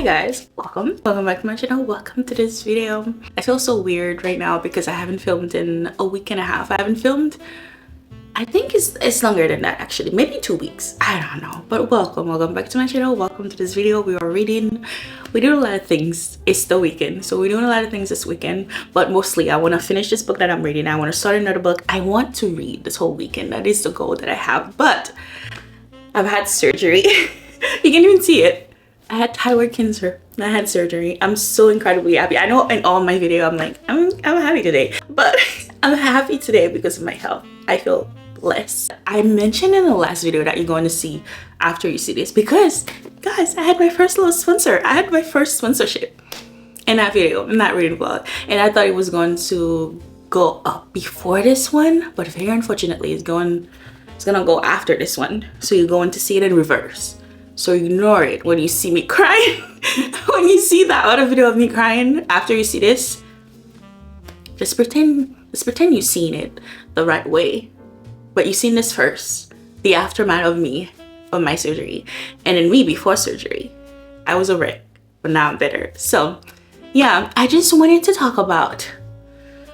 guys, welcome back to my channel. Welcome to this video. I feel so weird right now because I haven't filmed in a week and a half. I haven't filmed, I think it's longer than that actually, maybe 2 weeks, I don't know. But welcome back to my channel. Welcome to this video. We are reading, we do a lot of things. It's the weekend, so we're doing a lot of things this weekend, but mostly I want to finish this book that I'm reading. I want to start another book. I want to read this whole weekend. That is the goal that I have, but I've had surgery. You can even see it. I had thyroid cancer. I had surgery. I'm so incredibly happy. I know in all my video I'm like, I'm happy today, but I'm happy today because of my health. I feel blessed. I mentioned in the last video that you're going to see after you see this, because guys, I had my first little sponsor. I had my first sponsorship in that video, in that reading vlog, and I thought it was going to go up before this one, but very unfortunately it's gonna go after this one. So you're going to see it in reverse. So ignore it when you see me crying. When you see that other video of me crying after you see this, just pretend you've seen it the right way. But you've seen this first, the aftermath of my surgery, and then me before surgery. I was a wreck, but now I'm better. So yeah, I just wanted to talk about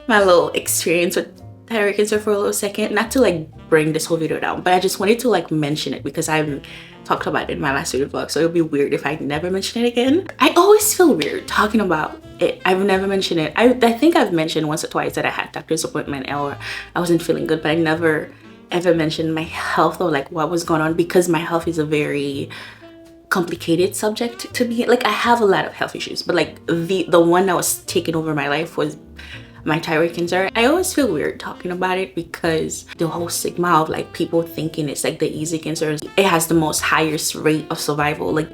my little experience with thyroid cancer for a little second, not to like bring this whole video down, but I just wanted to like mention it because I've talked about it in my last video vlog, so it'll be weird if I never mention it again. I always feel weird talking about it. I've never mentioned it. I think I've mentioned once or twice that I had doctor's appointment or I wasn't feeling good, but I never ever mentioned my health or like what was going on, because my health is a very complicated subject to me. Like I have a lot of health issues, but like the one that was taking over my life was my thyroid cancer. I always feel weird talking about it because the whole stigma of like people thinking it's like the easy cancer. It has the most highest rate of survival. Like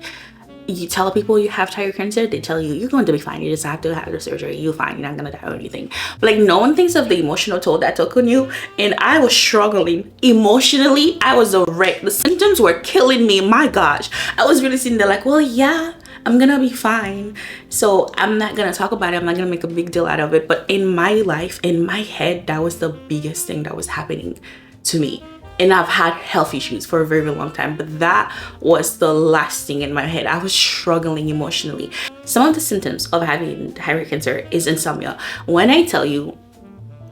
you tell people you have thyroid cancer, they tell you you're going to be fine, you just have to have the surgery, you're fine, you're not gonna die or anything. But like no one thinks of the emotional toll that took on you. And I was struggling emotionally. I was a wreck. The symptoms were killing me. My gosh, I was really sitting there like, well, yeah, I'm gonna be fine. So I'm not gonna talk about it. I'm not gonna make a big deal out of it. But in my life, in my head, that was the biggest thing that was happening to me. And I've had health issues for a very long time, but that was the last thing in my head. I was struggling emotionally. Some of the symptoms of having thyroid cancer is insomnia. When I tell you,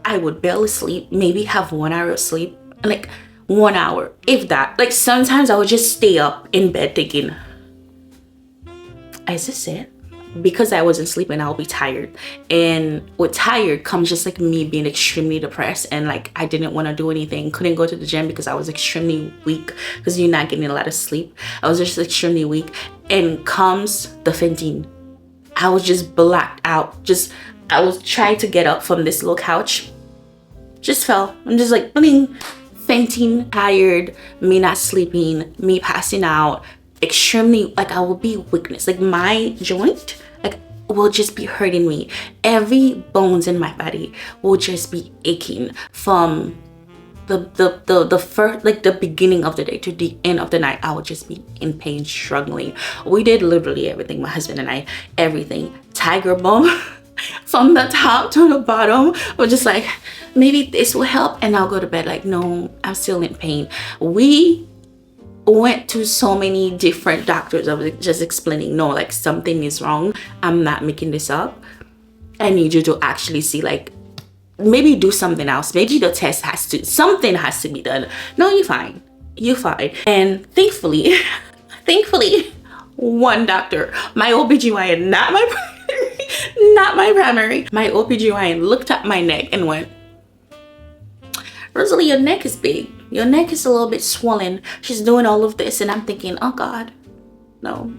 I would barely sleep, maybe have 1 hour of sleep, like 1 hour, if that. Like sometimes I would just stay up in bed thinking, is this it? Because I wasn't sleeping, I'll be tired. And with tired comes just like me being extremely depressed, and like I didn't want to do anything, couldn't go to the gym because I was extremely weak, because you're not getting a lot of sleep. I was just extremely weak. And comes the fainting. I was just blacked out. I was trying to get up from this little couch, just fell. I'm just like fainting, tired, me not sleeping, me passing out, extremely, like I will be weakness, like my joint like will just be hurting me. Every bones in my body will just be aching from the first, like the beginning of the day to the end of the night. I would just be in pain, struggling. We did literally everything, my husband and I, everything. Tiger bomb from the top to the bottom. We're just like, maybe this will help, and I'll go to bed like, no, I'm still in pain. We went to so many different doctors. I was just explaining, no, like something is wrong. I'm not making this up. I need you to actually see, like maybe do something else. Maybe the test something has to be done. No, you're fine. You're fine. And thankfully, one doctor, my OBGYN, not my primary, my OBGYN looked at my neck and went, Rosalie, your neck is big. Your neck is a little bit swollen. She's doing all of this. And I'm thinking, oh God, no,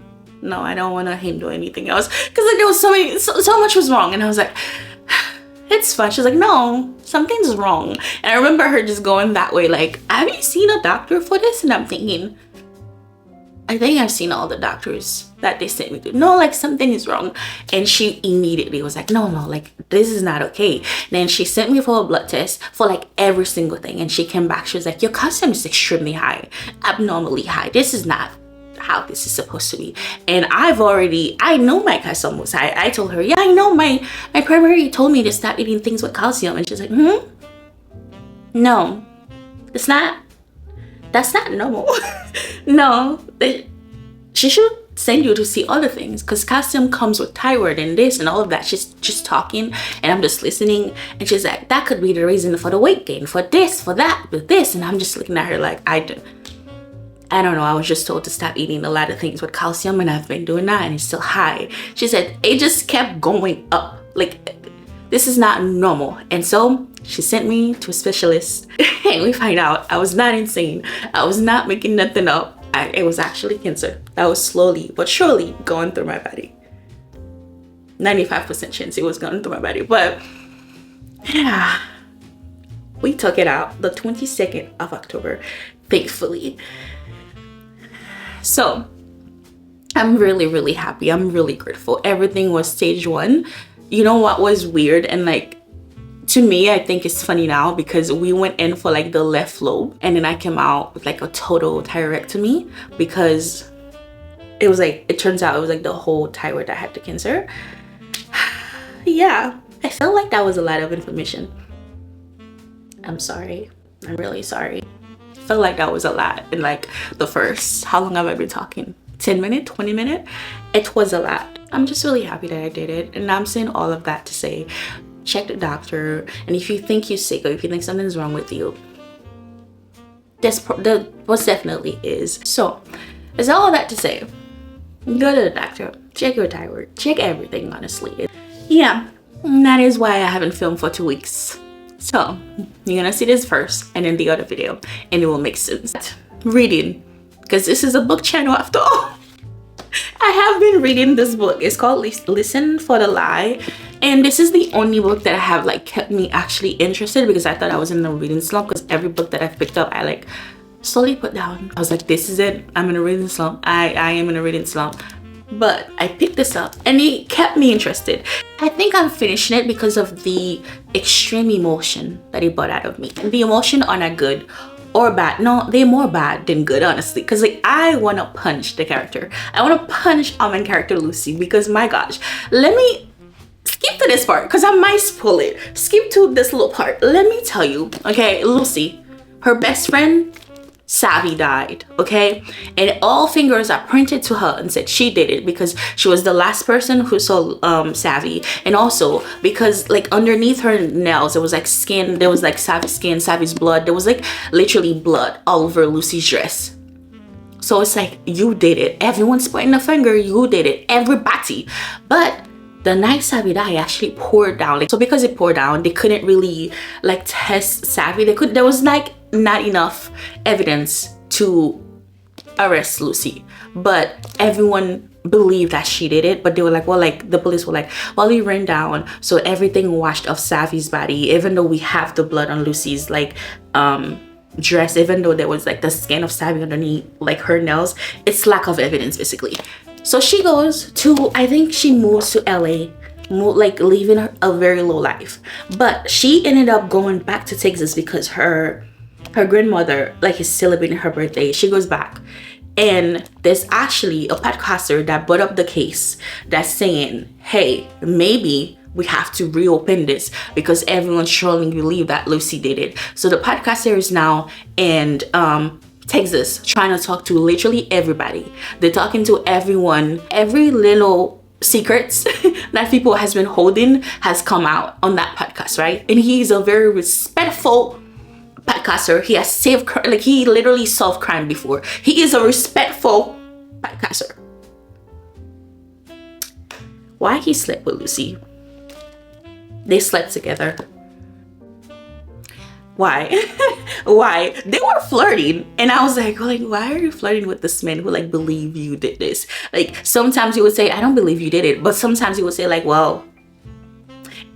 I don't want him do anything else. Because like there was so much was wrong. And I was like, it's fine. She's like, no, something's wrong. And I remember her just going that way, like, have you seen a doctor for this? And I'm thinking, I think I've seen all the doctors that they sent me to. No, like something is wrong. And she immediately was like, no, like this is not okay. Then she sent me for a blood test for like every single thing. And she came back, she was like, your calcium is extremely high, abnormally high. This is not how this is supposed to be. And I know my calcium was high. I told her, yeah, I know, my primary told me to stop eating things with calcium. And she's like, no, that's not normal. No, she should send you to see other things, because calcium comes with thyroid and this and all of that. She's just talking and I'm just listening, and she's like, that could be the reason for the weight gain, for this, for that, with this. And I'm just looking at her like, I don't know, I was just told to stop eating a lot of things with calcium, and I've been doing that and it's still high. She said it just kept going up, like this is not normal. And so she sent me to a specialist and we find out I was not insane, I was not making nothing up. It was actually cancer that was slowly but surely going through my body. 95% chance it was going through my body. But yeah, we took it out the 22nd of October, thankfully. So I'm really, really happy. I'm really grateful. Everything was stage 1. You know what was weird, and like, to me, I think it's funny now, because we went in for like the left lobe, and then I came out with like a total thyroidectomy, because it was like, it turns out it was like the whole thyroid that had the cancer. Yeah, I felt like that was a lot of information. I'm sorry. I'm really sorry. I felt like that was a lot in like the first, how long have I been talking? 10 minutes, 20 minutes? It was a lot. I'm just really happy that I did it. And I'm saying all of that to say, check the doctor. And if you think you're sick, or if you think something's wrong with you, there most definitely is. So, is all that to say, go to the doctor, check your thyroid, check everything, honestly. Yeah, that is why I haven't filmed for 2 weeks. So, you're gonna see this first and then the other video, and it will make sense. Reading, because this is a book channel after all. I have been reading this book. It's called Listen for the Lie, and this is the only book that I have like kept me actually interested, because I thought I was in a reading slump, because every book that I've picked up I like slowly put down. I was like, this is it, I'm in a reading slump. I am in a reading slump. But I picked this up and it kept me interested. I think I'm finishing it because of the extreme emotion that it brought out of me. And the emotion are not good or bad. No, they're more bad than good, honestly. Because like, I want to punch the character. I want to punch our main character, Lucy, because my gosh. Let me skip to this part because I might spoil it. Skip to this little part. Let me tell you, okay, Lucy, her best friend, Savvy, died, okay? And all fingers are pointed to her and said she did it because she was the last person who saw Savvy. And also because like underneath her nails there was like skin, there was like Savvy's skin, Savvy's blood. There was like literally blood all over Lucy's dress. So it's like, you did it. Everyone's pointing a finger, you did it, everybody. But the night Savvy died actually poured down. Like, so because it poured down, they couldn't really like test Savvy. There was like not enough evidence to arrest Lucy, but everyone believed that she did it. But they were like, well, like the police were like, well, it ran down, so everything washed off Savvy's body, even though we have the blood on Lucy's like dress, even though there was like the skin of Savvy underneath like her nails. It's lack of evidence basically. So she goes to, I think she moves to LA, like living a very low life. But she ended up going back to Texas because her grandmother like is celebrating her birthday. She goes back, and there's actually a podcaster that brought up the case that's saying, hey, maybe we have to reopen this because everyone strongly believe that Lucy did it. So the podcaster is now in Texas trying to talk to literally everybody. They're talking to everyone. Every little secrets that people has been holding has come out on that podcast, right? And he's a very respectful podcaster. He has saved, like he literally solved crime before. He is a respectful podcaster. Why he slept with Lucy? They slept together. Why? Why? They were flirting, and I was like, why are you flirting with this man who like believe you did this? Like sometimes he would say, I don't believe you did it, but sometimes he would say like, well,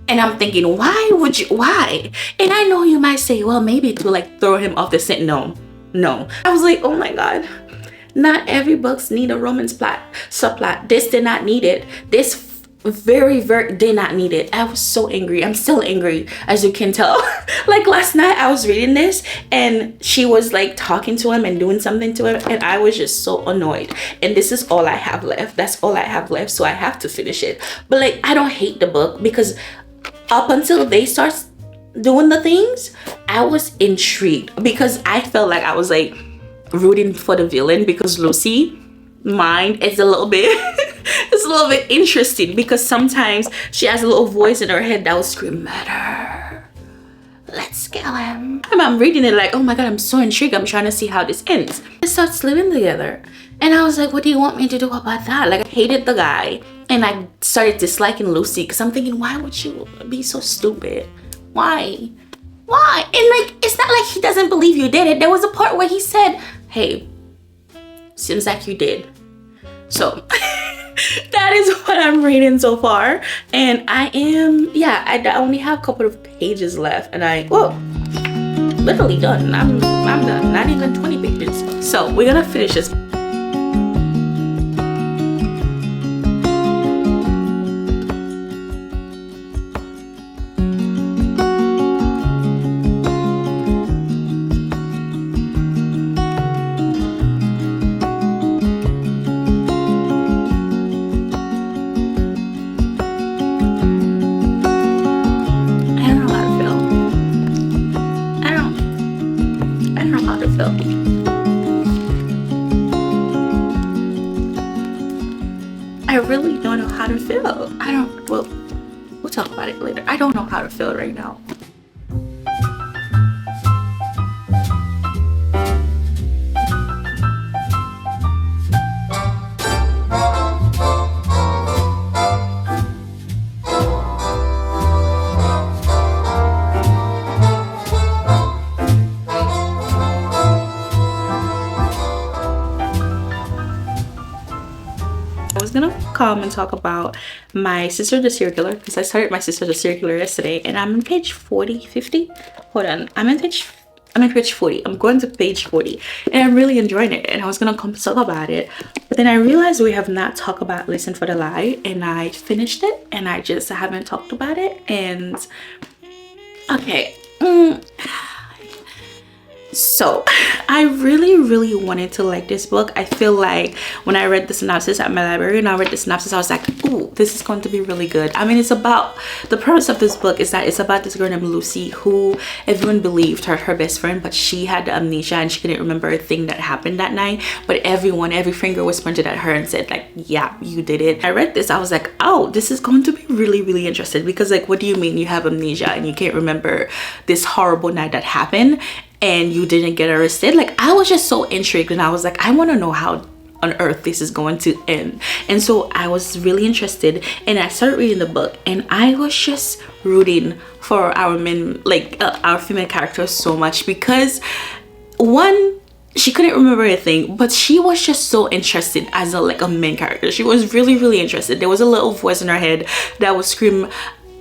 and I'm thinking, why would you? Why? And I know you might say, well, maybe to like throw him off the scent. No. I was like, oh my god, not every books need a romance plot subplot. This did not need it. This very did not need it. I was so angry. I'm still angry, as you can tell. Like last night I was reading this and she was like talking to him and doing something to him, and I was just so annoyed. And this is all I have left. That's all I have left, so I have to finish it. But like, I don't hate the book because up until they start doing the things, I was intrigued because I felt like I was like rooting for the villain, because Lucy mind is a little bit it's a little bit interesting, because sometimes she has a little voice in her head that will scream, murder, let's kill him. And I'm reading it like, oh my god, I'm so intrigued, I'm trying to see how this ends. They start living together, and I was like, what do you want me to do about that? Like, I hated the guy, and I started disliking Lucy, because I'm thinking, why would you be so stupid? Why? And like, it's not like he doesn't believe you did it. There was a part where he said, hey, seems like you did. So that is what I'm reading so far, and I only have a couple of pages left, and literally done. I'm done. Not even 20 pages. So we're gonna finish this. I really don't know how to feel. We'll talk about it later. I don't know how to feel right now. I was gonna come and talk about My Sister the Serial Killer, because I started My Sister the Serial Killer yesterday, and I'm on page 50. Hold on, I'm on page 40. I'm going to page 40, and I'm really enjoying it, and I was gonna come talk about it, but then I realized we have not talked about Listen for the Lie, and I finished it, and I just haven't talked about it. And okay, so I really wanted to like this book. I feel like when I read the synopsis at my library, and I read the synopsis, I was like, ooh, this is going to be really good. I mean, it's about, the premise of this book is that it's about this girl named Lucy, who everyone believed her best friend, but she had amnesia and she couldn't remember a thing that happened that night. But every finger was pointed at her and said like, yeah, you did it. I read this, I was like, oh, this is going to be really interesting, because like, what do you mean you have amnesia and you can't remember this horrible night that happened and you didn't get arrested? Like, I was just so intrigued, and I was like, I want to know how on earth this is going to end. And so I was really interested, and I started reading the book, and I was just rooting for our men, like our female characters so much, because one, she couldn't remember anything, but she was just so interested as a main character. She was really interested. There was a little voice in her head that would scream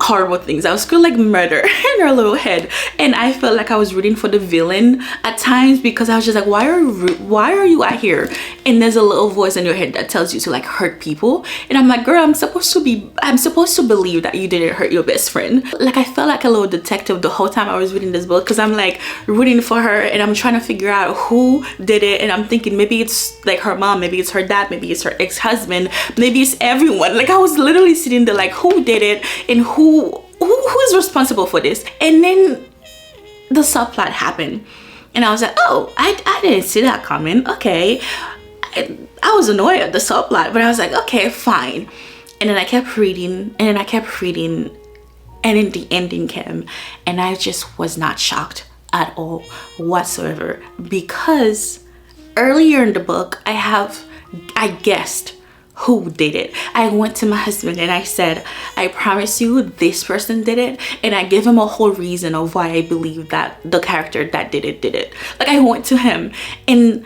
horrible things. I was screaming like murder in her little head, and I felt like I was rooting for the villain at times, because I was just like, why are you out here? And there's a little voice in your head that tells you to like hurt people, and I'm like, girl, I'm supposed to believe that you didn't hurt your best friend. Like, I felt like a little detective the whole time I was reading this book, because I'm like rooting for her, and I'm trying to figure out who did it, and I'm thinking maybe it's like her mom, maybe it's her dad, maybe it's her ex-husband, maybe it's everyone. Like, I was literally sitting there like, who did it, and who is responsible for this? And then the subplot happened, and I was like, oh, I didn't see that coming. Okay, I was annoyed at the subplot, but I was like, okay, fine. And then I kept reading, and then the ending came, and I just was not shocked at all whatsoever, because earlier in the book I guessed who did it. I went to my husband and I said, I promise you this person did it, and I gave him a whole reason of why I believe that the character that did it. Like, I went to him, and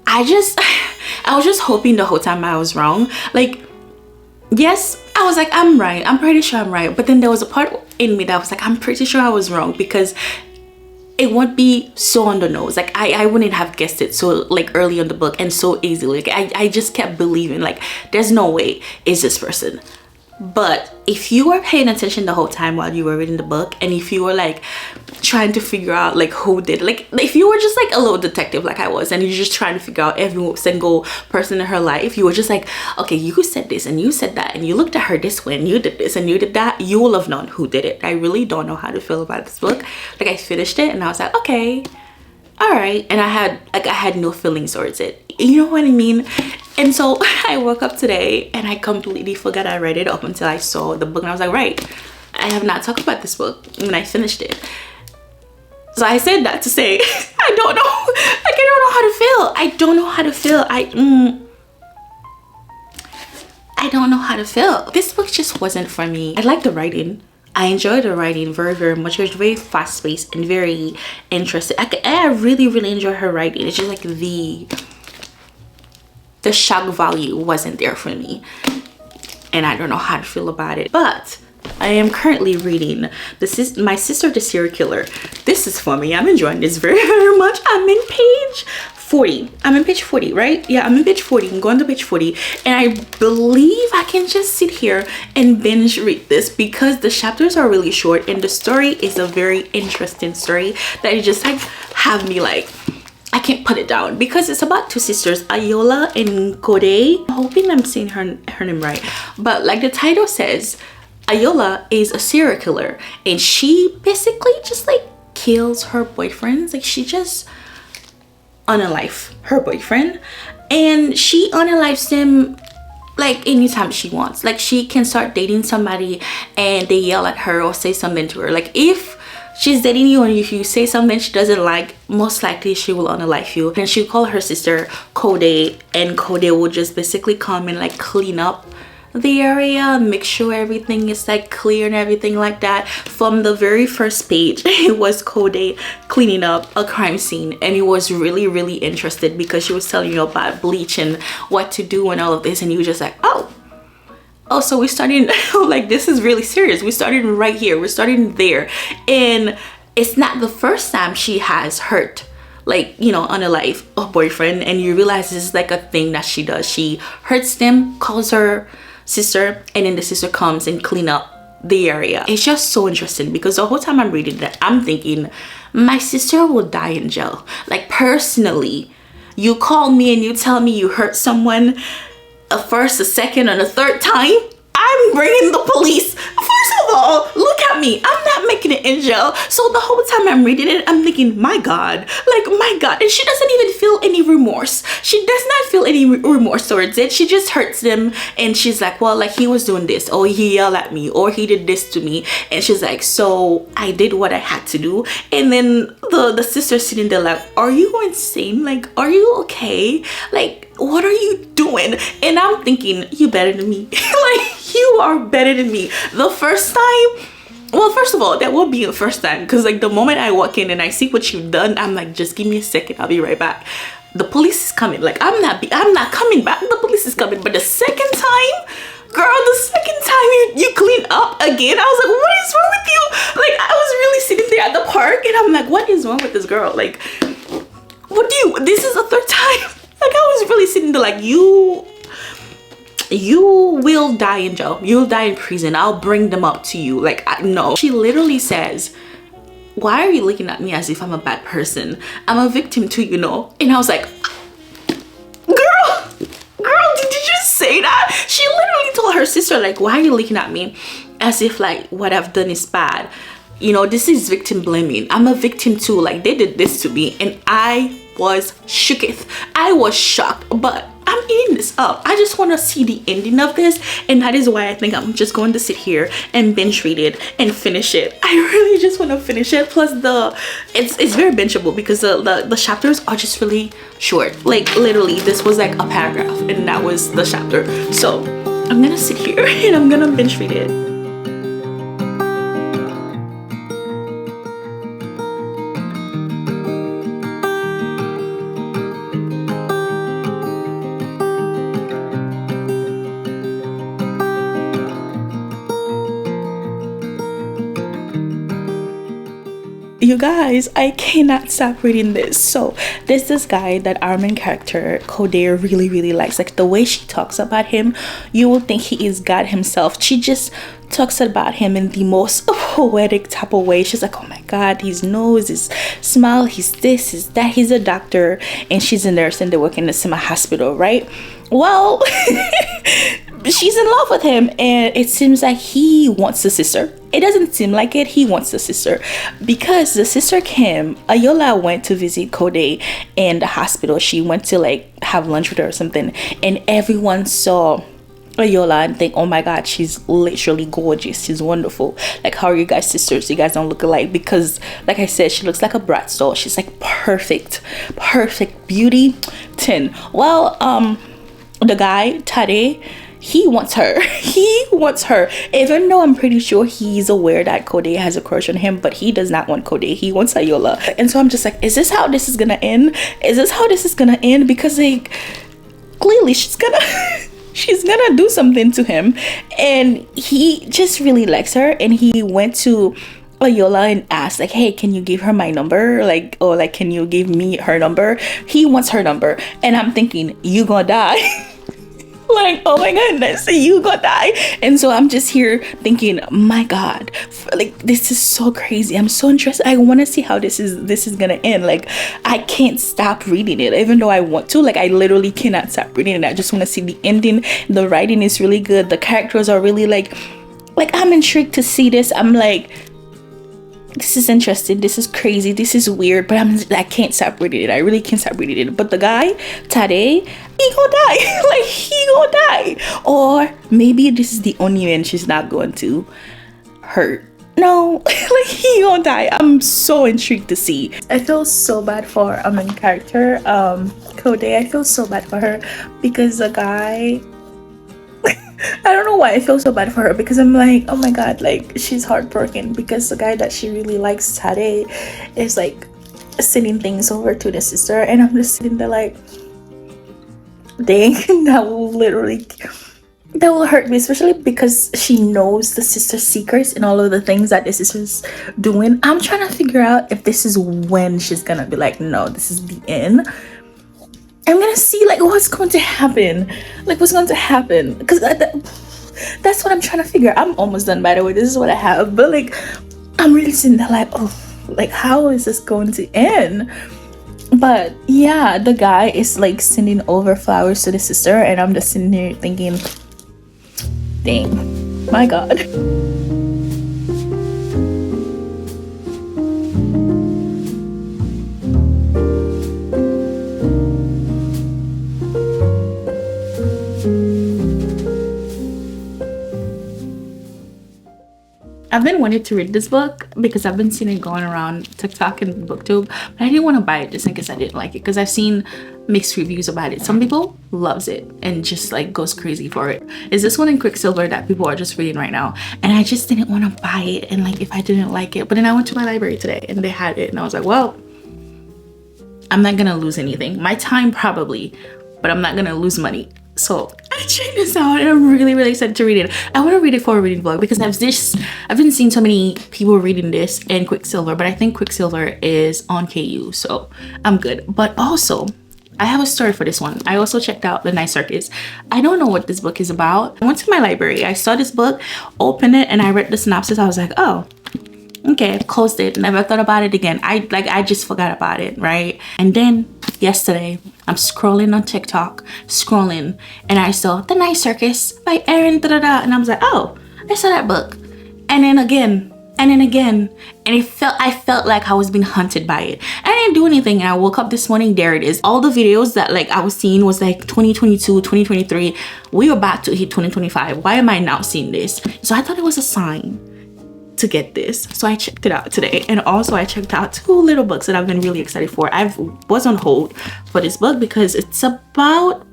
I was just hoping the whole time I was wrong. Like, yes, I was like, I'm right, I'm pretty sure I'm right, but then there was a part in me that was like, I'm pretty sure I was wrong, because it won't be so on the nose. Like, I wouldn't have guessed it so like early in the book and so easily. Like, I just kept believing like, there's no way it's this person. But if you were paying attention the whole time while you were reading the book, and if you were like trying to figure out like who did, like if you were just like a little detective like I was, and you're just trying to figure out every single person in her life, you were just like, okay, you said this and you said that, and you looked at her this way and you did this and you did that, you will have known who did it. I really don't know how to feel about this book. Like, I finished it and I was like, okay, all right, and I had no feelings towards it. You know what I mean? And so I woke up today and I completely forgot I read it up until I saw the book, and I was like, right, I have not talked about this book when I finished it. So I said that to say I don't know, like, I don't know how to feel. I don't know how to feel. I don't know how to feel. This book just wasn't for me. I like the writing. I enjoy the writing very, very much. It was very fast-paced and very interesting. I really, really enjoy her writing. It's just like the shock value wasn't there for me, and I don't know how to feel about it. But I am currently reading My Sister the Serial Killer. This is for me. I'm enjoying this very, very much. I'm in page 40. I'm in page 40, right? Yeah, I'm in page 40. I'm going to page 40, and I believe I can just sit here and binge read this because the chapters are really short and the story is a very interesting story that it just like have me like, I can't put it down, because it's about two sisters, Ayola and Kode. I'm hoping I'm saying her name right, but like the title says, Ayola is a serial killer, and she basically just like kills her boyfriends. Like, she just unalives her boyfriend, and she unalives him like anytime she wants. Like, she can start dating somebody and they yell at her or say something to her. Like, if she's dating you and if you say something she doesn't like, most likely she will unalive you. And she'll call her sister Kode, and Kode will just basically come and like clean up the area, make sure everything is like clear and everything like that. From the very first page, it was Kode cleaning up a crime scene, and it was really, really interesting because she was telling you about bleach and what to do and all of this, and you were just like, oh, so we're starting like, this is really serious. We're starting right here, we're starting there. And it's not the first time she has hurt, like, you know, unalive a boyfriend, and you realize this is like a thing that she does. She hurts them, calls her sister, and then the sister comes and clean up the area. It's just so interesting because the whole time I'm reading that, I'm thinking my sister will die in jail. Like, personally, you call me and you tell me you hurt someone a first, a second, and a third time, I'm bringing the police. First of all, look at me, I'm not making it in jail. So the whole time I'm reading it, I'm thinking, my God, like, my God. And she doesn't even feel any remorse. She does not feel any remorse towards it. She just hurts them, and she's like, well, like, he was doing this, or he yelled at me, or he did this to me. And she's like, so I did what I had to do. And then the sister's sitting there like, are you insane? Like, are you okay? Like, what are you doing? And I'm thinking, you better than me. Like, you are better than me. The first time, well, first of all, that won't be the first time, because like the moment I walk in and I see what you've done, I'm like, just give me a second, I'll be right back. The police is coming. Like, I'm not coming back. The police is coming. But the second time, girl, the second time you clean up again, I was like, what is wrong with you? Like, I was really sitting there at the park and I'm like, what is wrong with this girl? Like, this is the third time. Like, I was really sitting there like, you will die in jail. You'll die in prison. I'll bring them up to you. Like, no. She literally says, why are you looking at me as if I'm a bad person? I'm a victim too, you know? And I was like, girl, did you just say that? She literally told her sister, like, why are you looking at me as if like what I've done is bad? You know, this is victim blaming. I'm a victim too. Like, they did this to me, and I was shooketh. I was shocked, but I'm eating this up. I just want to see the ending of this, and that is why I think I'm just going to sit here and binge read it and finish it. I really just want to finish it. Plus it's very bingeable because the chapters are just really short. Like, literally, this was like a paragraph and that was the chapter. So I'm gonna sit here and I'm gonna binge read it. You guys, I cannot stop reading this. So there's this guy that our main character Kode really likes. Like, the way she talks about him, you will think he is God himself. She just talks about him in the most poetic type of way. She's like, oh my God, his nose, his smile, he's this, he's that. He's a doctor and she's a nurse and they work in a semi hospital, right? Well, she's in love with him, and it seems like he wants the sister. It doesn't seem like it. He wants the sister because the sister Kim, Ayola went to visit Kode in the hospital. She went to like have lunch with her or something, and everyone saw Ayola and think, oh my god, she's literally gorgeous, she's wonderful. Like, how are you guys sisters? You guys don't look alike. Because like I said, she looks like a Bratz doll. She's like perfect beauty 10. Well, the guy Tade, he wants her, even though I'm pretty sure he's aware that Kode has a crush on him, but he does not want Kode. He wants Ayola. And so I'm just like, is this how this is gonna end? Because like clearly she's gonna do something to him, and he just really likes her. And he went to Ayola and asked like, hey, can you give her my number, like, or like, can you give me her number? He wants her number, and I'm thinking, you gonna die. Like, oh my goodness, you gonna die. And so I'm just here thinking, my god, like, this is so crazy. I'm so interested. I want to see how this is gonna end. Like, I can't stop reading it, even though I want to. Like, I literally cannot stop reading it. I just want to see the ending. The writing is really good. The characters are really like I'm intrigued to see this. I'm like, this is interesting, this is crazy, this is weird, but I can't stop reading it. I really can't stop reading it. But the guy Tade, he gonna die. Like, he gonna die. Or maybe this is the only man she's not going to hurt. No, like, he gonna die. I'm so intrigued to see. I feel so bad for a main character, Kode. I feel so bad for her because the guy, I don't know why I feel so bad for her, because I'm like, oh my god, like, she's heartbroken because the guy that she really likes, Tade, is like sending things over to the sister, and I'm just sitting there like, dang, that will hurt me, especially because she knows the sister's secrets and all of the things that the sister's doing. I'm trying to figure out if this is when she's gonna be like, no, this is the end. I'm gonna see like what's going to happen, because that's what I'm trying to figure. I'm almost done, by the way. This is what I have, but like, I'm really sitting there like, oh, like, how is this going to end? But yeah, the guy is like sending over flowers to the sister, and I'm just sitting here thinking, dang, my god. I've been wanting to read this book because I've been seeing it going around TikTok and BookTube, but I didn't want to buy it just in case I didn't like it, because I've seen mixed reviews about it. Some people loves it and just like goes crazy for it. Is this one in Quicksilver that people are just reading right now? And I just didn't want to buy it, and like, if I didn't like it, but then I went to my library today and they had it, and I was like, well, I'm not gonna lose anything. My time probably, but I'm not gonna lose money. So I checked this out, and I'm really excited to read it. I want to read it for a reading vlog because I've been seeing so many people reading this in Quicksilver, but I think Quicksilver is on KU, so I'm good. But also, I have a story for this one. I also checked out The Night Circus. I don't know what this book is about. I went to my library, I saw this book, opened it, and I read the synopsis. I was like, oh, okay, closed it, never thought about it again. I just forgot about it, right? And then yesterday, I'm scrolling on TikTok, and I saw The Night Circus by Erin, and I was like, oh, I saw that book. And then again, and I felt like I was being hunted by it. I didn't do anything, and I woke up this morning, there it is. All the videos that like I was seeing was like 2022, 2023. We were about to hit 2025. Why am I now seeing this? So I thought it was a sign to get this, so I checked it out today. And also I checked out two little books that I've been really excited for. I was on hold for this book because it's about,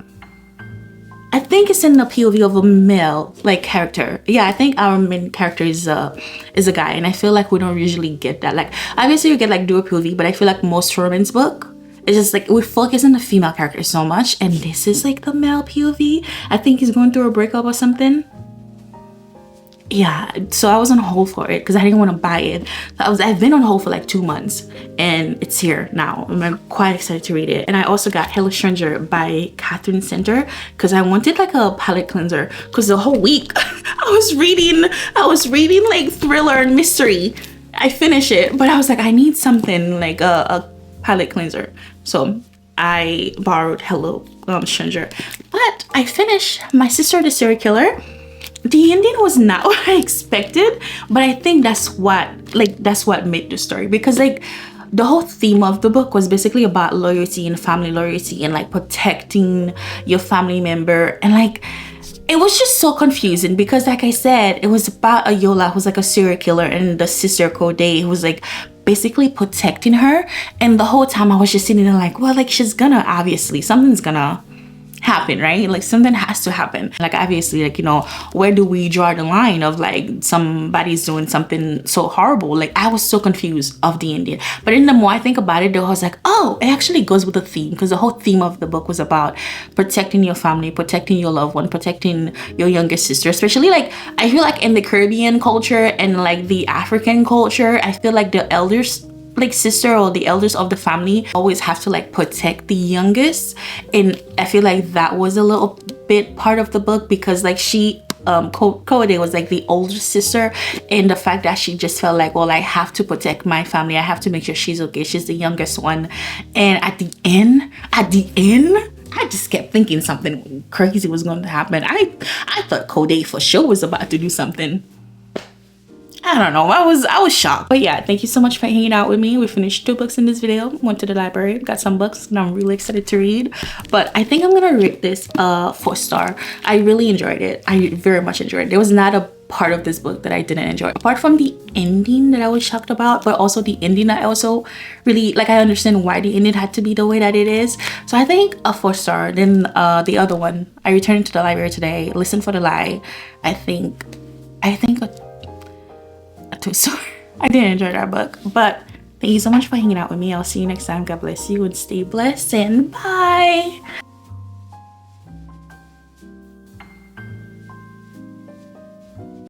I think it's in the POV of a male like character. Yeah, I think our main character is a guy, and I feel like we don't usually get that. Like, obviously you get like dual POV, but I feel like most romance book, it's just like we focus on the female character so much, and this is like the male POV. I think he's going through a breakup or something. Yeah, so I was on hold for it because I didn't want to buy it. I've been on hold for like 2 months, and it's here now. I'm quite excited to read it. And I also got Hello Stranger by Katherine because I wanted like a palate cleanser, because the whole week I was reading like thriller and mystery. I finished it, but I was like, I need something like a palate cleanser. So I borrowed stranger. But I finished My Sister the Serial Killer. The ending was not what I expected, but I think that's what made the story, because like the whole theme of the book was basically about loyalty and family loyalty and like protecting your family member. And like it was just so confusing because, like I said, it was about a Yola who's like a serial killer and the sister Corday who was like basically protecting her. And the whole time I was just sitting there like, well, like she's gonna, obviously something's gonna happen, right? Like something has to happen. Like obviously, like, you know, where do we draw the line of like somebody's doing something so horrible? Like I was so confused of the ending. But then the more I think about it, though, I was like, oh, it actually goes with the theme, because the whole theme of the book was about protecting your family, protecting your loved one, protecting your younger sister. Especially like I feel like in the Caribbean culture and like the African culture, I feel like the elders, like sister or the elders of the family, always have to like protect the youngest. And I feel like that was a little bit part of the book, because like she Kode was like the older sister, and the fact that she just felt like, well, I have to protect my family, I have to make sure she's okay, she's the youngest one. And at the end I just kept thinking something crazy was going to happen. I thought Kode for sure was about to do something. I don't know, I was shocked. But yeah, thank you so much for hanging out with me. We finished 2 books in this video, went to the library, got some books and I'm really excited to read. But I think I'm gonna rate this 4-star. I really enjoyed it. I very much enjoyed it. There was not a part of this book that I didn't enjoy, apart from the ending that I was shocked about, but also the ending that I also really like. I understand why the ending had to be the way that it is. So I think a 4-star. Then the other one, I returned to the library today, Listen for the Lie. I think a 2-star. I did enjoy that book. But thank you so much for hanging out with me. I'll see you next time. God bless you and stay blessed, and bye.